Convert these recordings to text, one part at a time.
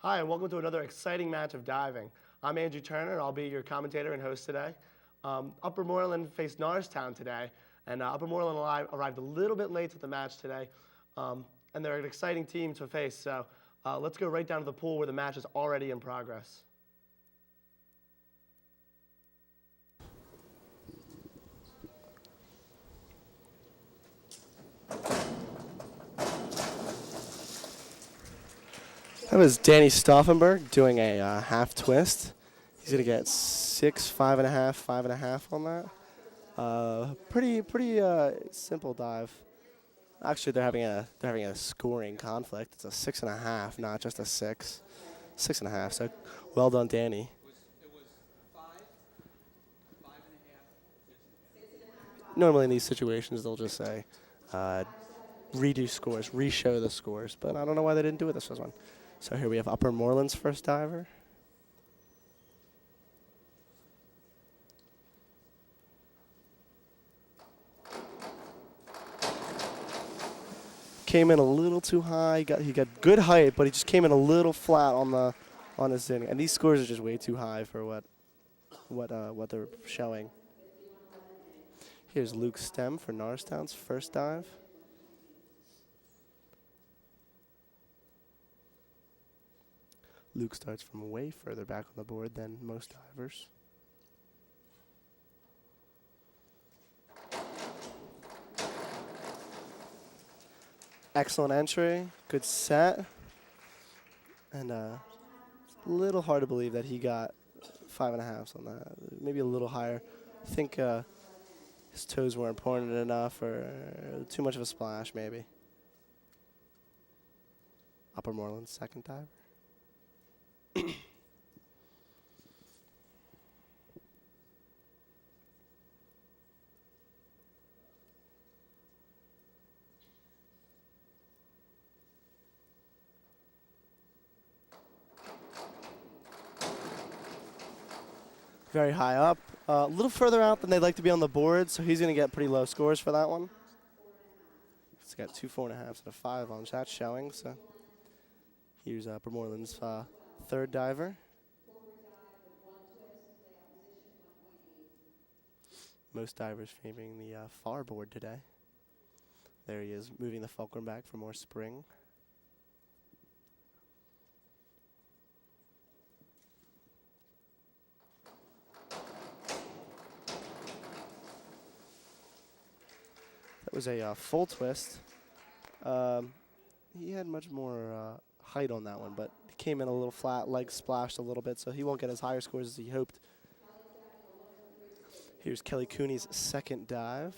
Hi, and welcome to another exciting match of diving. I'm Andrew Turner, and I'll be your commentator and host today. Upper Moreland faced Norristown today, and Upper Moreland arrived a little bit late to the match today, and they're an exciting team to face. So let's go right down to the pool where the match is already in progress. That was Danny Stauffenberg doing a half twist. He's gonna get 6, 5.5, 5.5 on that. Pretty simple dive. Actually, they're having a scoring conflict. It's a 6.5, not just a 6. 6.5. So, well done, Danny. Normally in these situations, they'll just say, redo scores, re-show the scores. But I don't know why they didn't do it this one. So here we have Upper Moreland's first diver. Came in a little too high. He got good height, but he just came in a little flat on his thing. And these scores are just way too high for what they're showing. Here's Luke Stem for Norristown's first dive. Luke starts from way further back on the board than most divers. Excellent entry, good set, and a little hard to believe that he got 5.5s on that. Maybe a little higher. I think his toes weren't pointed enough, or too much of a splash, maybe. Upper Moreland's second diver. Very high up. A little further out than they'd like to be on the board, so he's going to get pretty low scores for that one. He's got 2 4.5s and a 5 on that showing, so here's Upper Moreland's third diver. Most divers favoring the far board today. There he is, moving the fulcrum back for more spring. That was a full twist. He had much more height on that one, but he came in a little flat, legs splashed a little bit, so he won't get as higher scores as he hoped. Here's Kelly Cooney's second dive.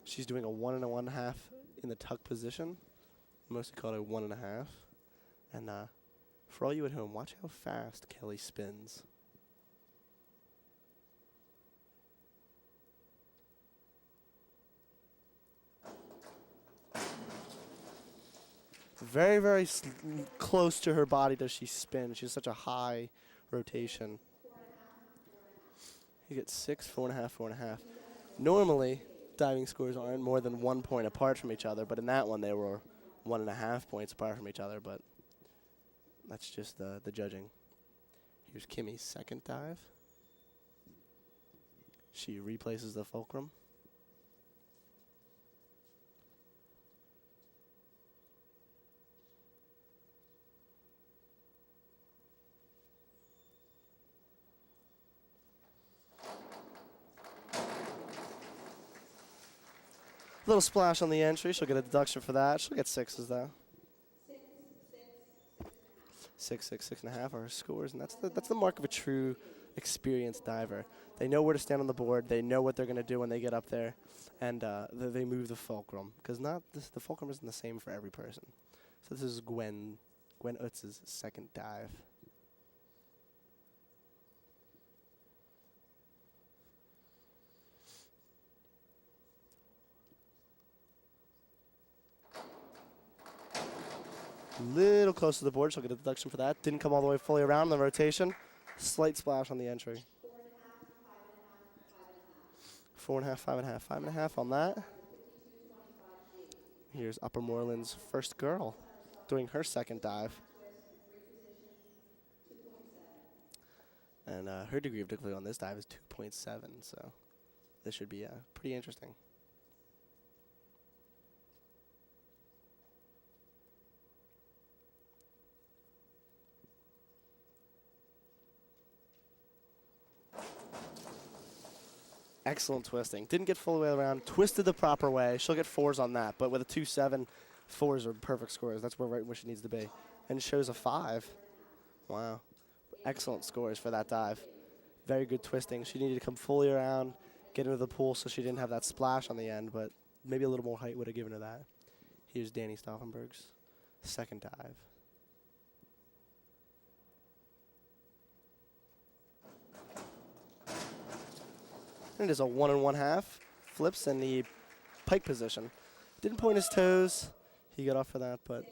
She's doing a 1 and a 1/2 in the tuck position. Mostly called a 1.5. And for all you at home, watch how fast Kelly spins. Very, very close to her body does she spin. She has such a high rotation. You get 6, 4.5, 4.5. Normally, diving scores aren't more than 1 point apart from each other, but in that one they were 1.5 points apart from each other, but that's just the judging. Here's Kimmy's second dive. She replaces the fulcrum. Little splash on the entry. She'll get a deduction for that. She'll get 6s though. 6, 6.5 are her scores, and that's the mark of a true experienced diver. They know where to stand on the board. They know what they're going to do when they get up there, and they move the fulcrum, because the fulcrum isn't the same for every person. So this is Gwen Utz's second dive. Little close to the board. She'll get a deduction for that. Didn't come all the way fully around the rotation. Slight splash on the entry. 4.5, 5.5, 5.5 on that. Here's Upper Moreland's first girl doing her second dive. And her degree of difficulty on this dive is 2.7, so this should be pretty interesting. Excellent twisting. Didn't get full way around. Twisted the proper way. She'll get 4s on that, but with a 2.7, 4s are perfect scores. That's right where she needs to be. And shows a 5. Wow. Excellent scores for that dive. Very good twisting. She needed to come fully around, get into the pool so she didn't have that splash on the end, but maybe a little more height would have given her that. Here's Danny Stauffenberg's second dive. And it is a 1 1/2. Flips in the pike position. Didn't point his toes. He got off for that, but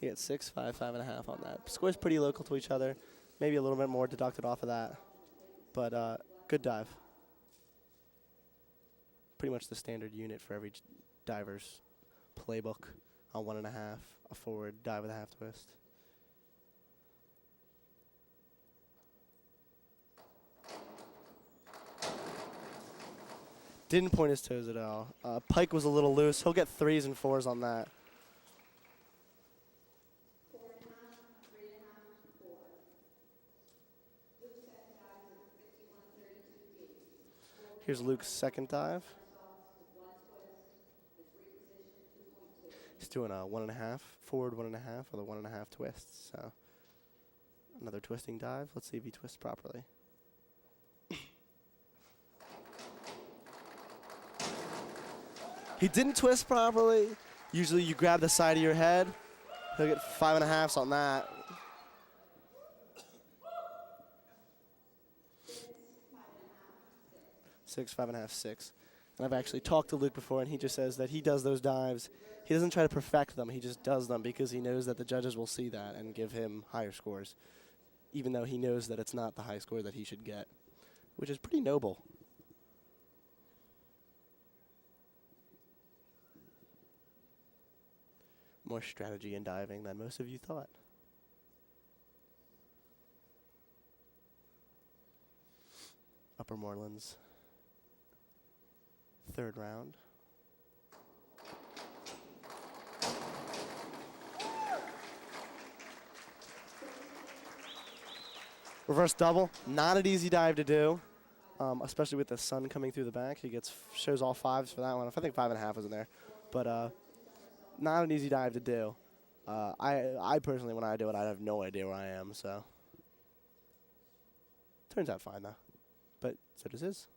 he got 6, 5, 5.5 on that. Scores pretty local to each other. Maybe a little bit more deducted off of that. But good dive. Pretty much the standard unit for every diver's playbook. A 1 1/2, a forward dive with a half twist. Didn't point his toes at all. Pike was a little loose. He'll get 3s and 4s on that. Here's Luke's second dive. He's doing a 1 1/2, forward 1 1/2 with a 1 1/2 twist. So another twisting dive. Let's see if he twists properly. He didn't twist properly. Usually you grab the side of your head. He'll get 5.5s on that. Six, 5.5, 6. And I've actually talked to Luke before, and he just says that he does those dives. He doesn't try to perfect them. He just does them because he knows that the judges will see that and give him higher scores, even though he knows that it's not the high score that he should get, which is pretty noble. More strategy in diving than most of you thought. Upper Moreland's third round. Reverse double, not an easy dive to do, especially with the sun coming through the back. He shows all 5s for that one. I think 5.5 was in there, but not an easy dive to do. I personally, when I do it, I have no idea where I am, so. Turns out fine, though. But so does his.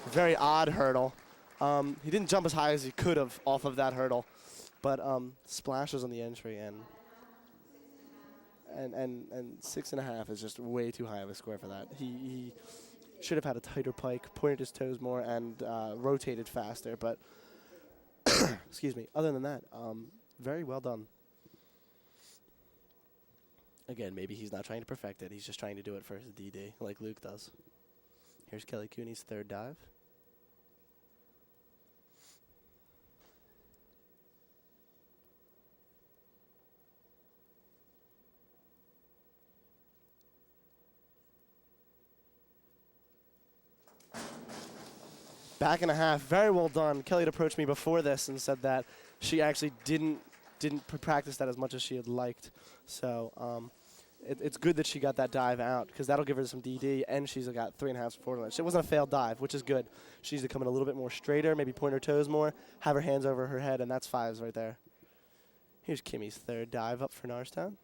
Very odd hurdle. He didn't jump as high as he could have off of that hurdle, but splashes on the entry, and 6.5 is just way too high of a score for that. He should have had a tighter pike, pointed his toes more, and rotated faster. But excuse me. Other than that, very well done. Again, maybe he's not trying to perfect it. He's just trying to do it for his DD, like Luke does. Here's Kelly Cooney's third dive. Back and a half, very well done. Kelly had approached me before this and said that she actually didn't practice that as much as she had liked. So it's good that she got that dive out because that'll give her some DD, and she's got 3.5 forward. It wasn't a failed dive, which is good. She needs to come in a little bit more straighter, maybe point her toes more, have her hands over her head, and that's 5s right there. Here's Kimmy's third dive up for Norristown.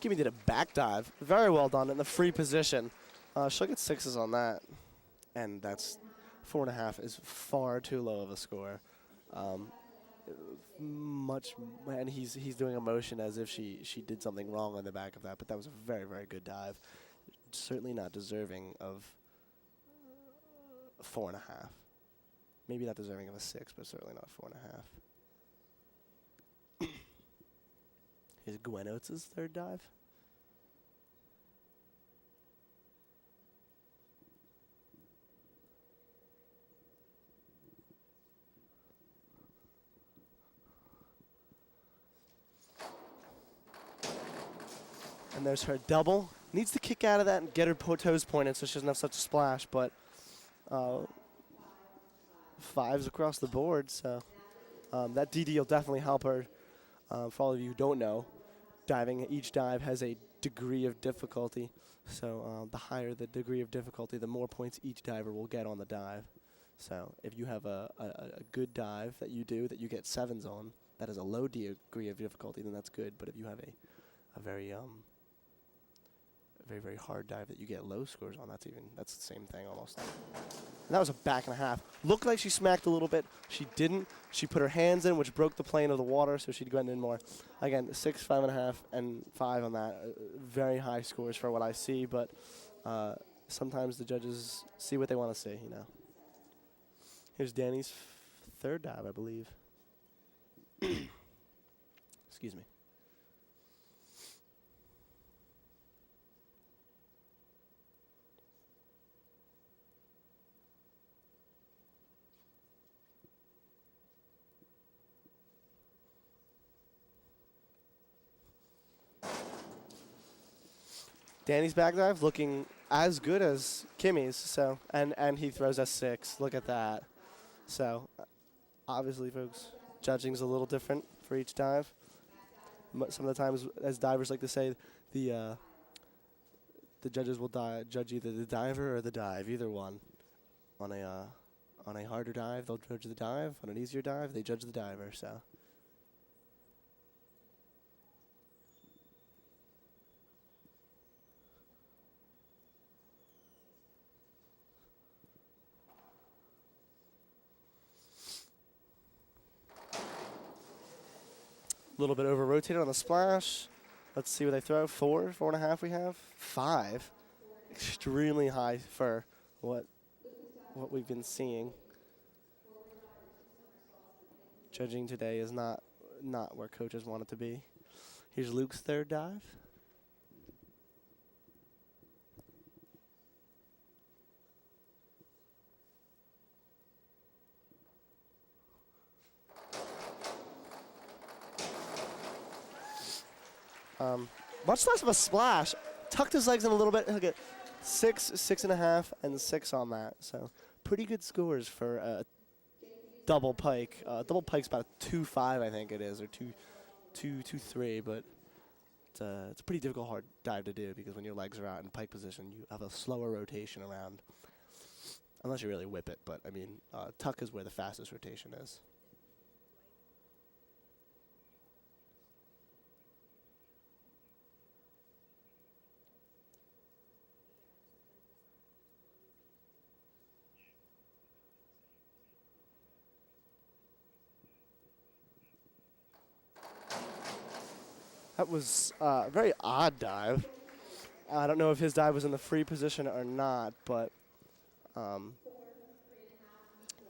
Kimmy did a back dive. Very well done in the free position. She'll get 6s on that. And that's 4.5 is far too low of a score. much, and he's doing a motion as if she did something wrong on the back of that, but that was a very, very good dive. Certainly not deserving of a 4.5. Maybe not deserving of a 6, but certainly not 4.5. Here's Gwen Oates' third dive. And there's her double. Needs to kick out of that and get her toes pointed so she doesn't have such a splash, but 5s across the board, so that DD will definitely help her. For all of you who don't know, each dive has a degree of difficulty, so the higher the degree of difficulty, the more points each diver will get on the dive. So if you have a good dive that you get 7s on, that is a low degree of difficulty, then that's good. But if you have a very very hard dive that you get low scores on, that's the same thing almost. And that was a back and a half. Looked like she smacked a little bit. She didn't. She put her hands in, which broke the plane of the water, so she'd gone in more. Again, 6, 5.5, and 5 on that. Very high scores for what I see, but sometimes the judges see what they want to see, you know. Here's Danny's third dive, I believe. Excuse me. Danny's back dive looking as good as Kimmy's, so and he throws a 6. Look at that. So obviously, folks, judging's a little different for each dive. Some of the times, as divers like to say, the judges will judge either the diver or the dive, either one. On a harder dive, they'll judge the dive. On an easier dive, they judge the diver. So. A little bit over rotated on the splash. Let's see what they throw. 4, 4.5 we have. 5. Extremely high for what we've been seeing. Judging today is not where coaches want it to be. Here's Luke's third dive. Much less of a splash. Tucked his legs in a little bit. He'll get 6, 6.5, and 6 on that. So pretty good scores for a double pike. Double pike's about a 2.5, I think it is, or 2.3. But it's a pretty difficult, hard dive to do because when your legs are out in pike position, you have a slower rotation around. Unless you really whip it, but I mean, tuck is where the fastest rotation is. That was a very odd dive. I don't know if his dive was in the free position or not, but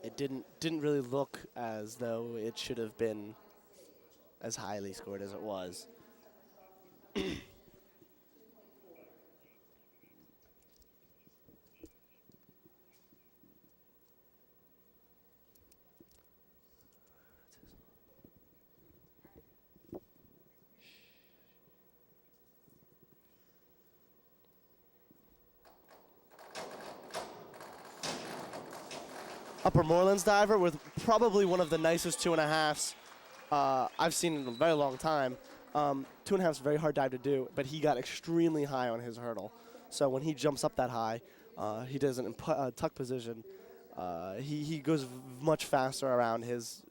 it didn't really look as though it should have been as highly scored as it was. Upper Moreland's diver with probably one of the nicest 2.5s I've seen in a very long time. 2.5 is a very hard dive to do, but he got extremely high on his hurdle. So when he jumps up that high, he does it in tuck position. He goes much faster around his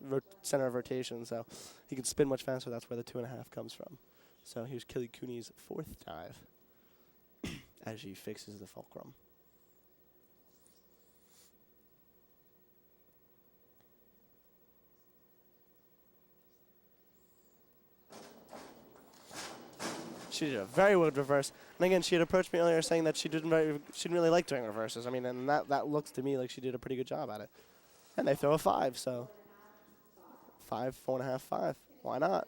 center of rotation, so he can spin much faster. That's where the 2.5 comes from. So here's Kelly Cooney's fourth dive as she fixes the fulcrum. She did a very good reverse. And again, she had approached me earlier saying that she didn't really like doing reverses. I mean, and that looks to me like she did a pretty good job at it. And they throw a 5, so 5, 4.5, 5. Why not?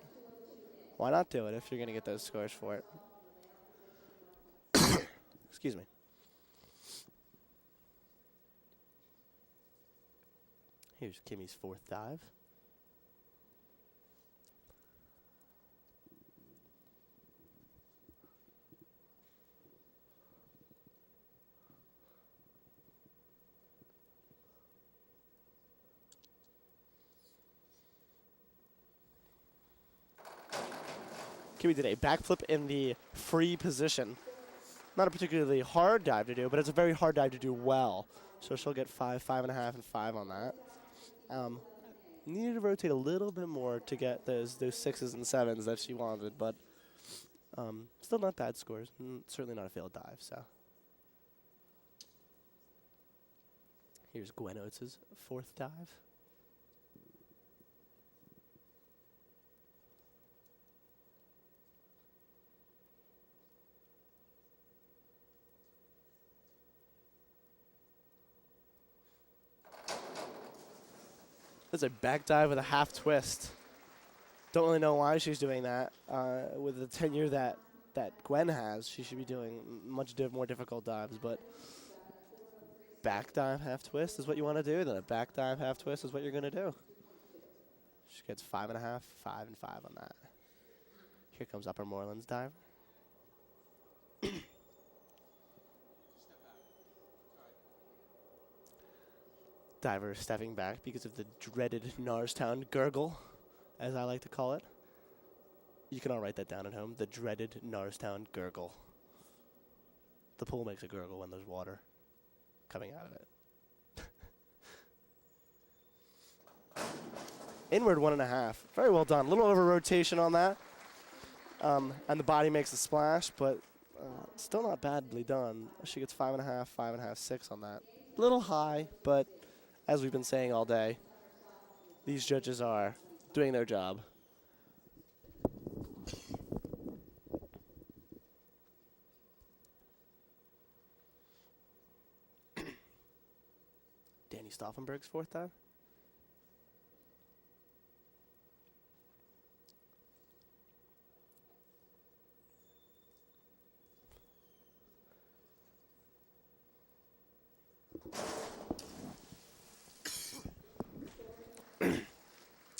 Why not do it if you're going to get those scores for it? Excuse me. Here's Kimmy's 4th dive. Kimmy did a backflip in the free position. Not a particularly hard dive to do, but it's a very hard dive to do well. So she'll get 5, 5.5, and 5 on that. Needed to rotate a little bit more to get those 6s and 7s that she wanted, but still not bad scores. Certainly not a failed dive. So here's Gwen Oates' 4th dive. That's a back dive with a half twist. Don't really know why she's doing that. With the tenure that Gwen has, she should be doing much more difficult dives, but back dive half twist is what you want to do, then a back dive half twist is what you're going to do. She gets 5.5, 5, and 5 on that. Here comes Upper Moreland's dive. Diver stepping back because of the dreaded Norristown gurgle, as I like to call it. You can all write that down at home. The dreaded Norristown gurgle. The pool makes a gurgle when there's water coming out of it. Inward 1.5. Very well done. A little over rotation on that. And the body makes a splash, but still not badly done. She gets 5.5, 5.5, 6 on that. A little high, but as we've been saying all day, these judges are doing their job. Danny Stauffenberg's 4th dive.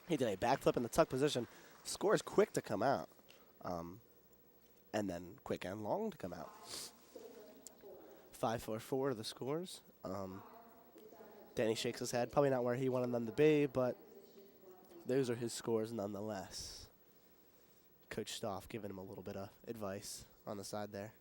He did a backflip in the tuck position. Score is quick to come out. And then quick and long to come out. 5, 4, 4 are the scores. Danny shakes his head. Probably not where he wanted them to be, but those are his scores nonetheless. Coach Stoff giving him a little bit of advice on the side there.